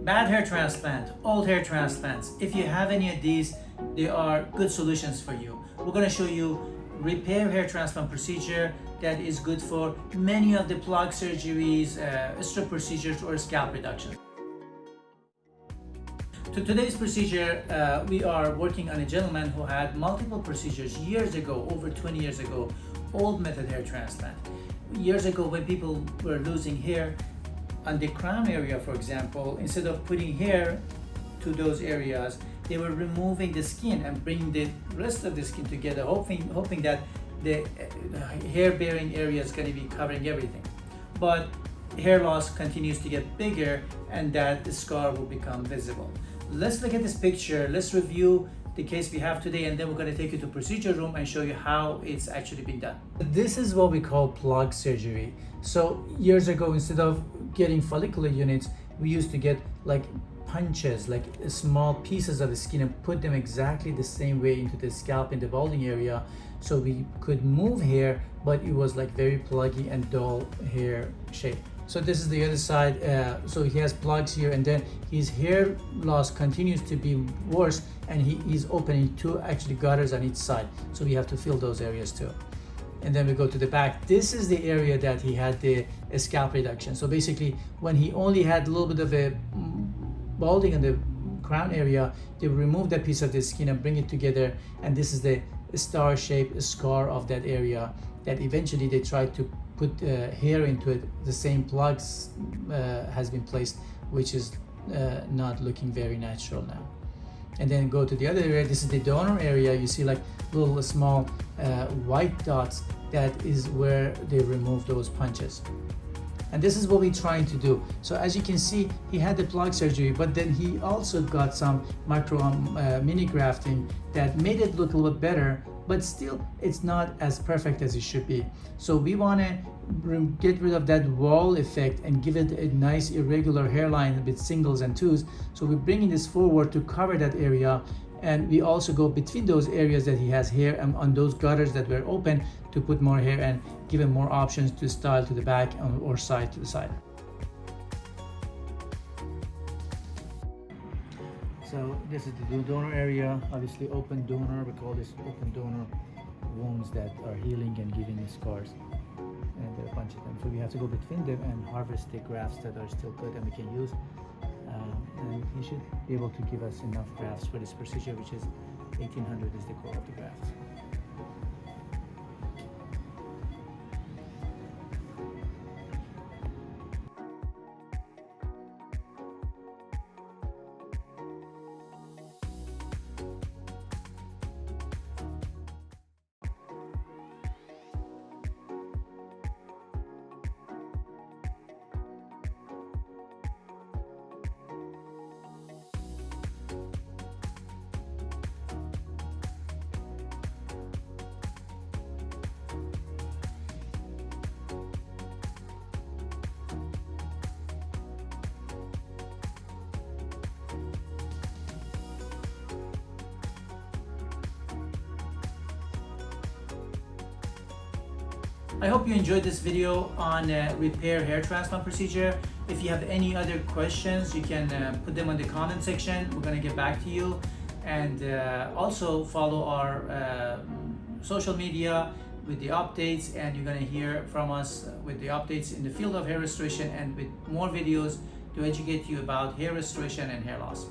Bad hair transplant, old hair transplants. If you have any of these, they are good solutions for you. We're going to show you repair hair transplant procedure that is good for many of the plug surgeries, strip procedures, or scalp reduction. To today's procedure, we are working on a gentleman who had multiple procedures years ago, over 20 years ago, old method hair transplant. Years ago, when people were losing hair on the crown area, for example, instead of putting hair to those areas, they were removing the skin and bringing the rest of the skin together, hoping that the hair-bearing area is going to be covering everything. But hair loss continues to get bigger, and that the scar will become visible. Let's look at this picture. Let's review the case we have today, and then we're going to take you to procedure room and show you how it's actually been done. This is what we call plug surgery. So years ago, instead of getting follicular units, we used to get like punches, like small pieces of the skin, and put them exactly the same way into the scalp in the balding area, so we could move hair, but it was like very pluggy and dull hair shape. So this is the other side. So he has plugs here, and then his hair loss continues to be worse, and he's opening two actually gutters on each side. So we have to fill those areas too. And then we go to the back. This is the area that he had the scalp reduction. So basically, when he only had a little bit of a balding in the crown area, they remove that piece of the skin and bring it together, and this is the star-shaped scar of that area that eventually they tried to put hair into it. The same plugs has been placed, which is not looking very natural now. And then go to the other area. This is the donor area. You see like little small white dots. That is where they remove those punches. And this is what we're trying to do. So as you can see, he had the plug surgery, but then he also got some micro mini grafting that made it look a little bit better, but still it's not as perfect as it should be. So we want to get rid of that wall effect and give it a nice irregular hairline with singles and twos. So we're bringing this forward to cover that area, and we also go between those areas that he has hair and on those gutters that were open to put more hair and give him more options to style to the back or side to the side. So this is the donor area, obviously open donor. We call this open donor wounds that are healing and giving the scars, and there are a bunch of them. So we have to go between them and harvest the grafts that are still good and we can use. And he should be able to give us enough grafts for this procedure, which is 1800 is the core of the grafts. I hope you enjoyed this video on repair hair transplant procedure. If you have any other questions, you can put them on the comment section. We're going to get back to you. And also follow our social media with the updates, and you're going to hear from us with the updates in the field of hair restoration and with more videos to educate you about hair restoration and hair loss.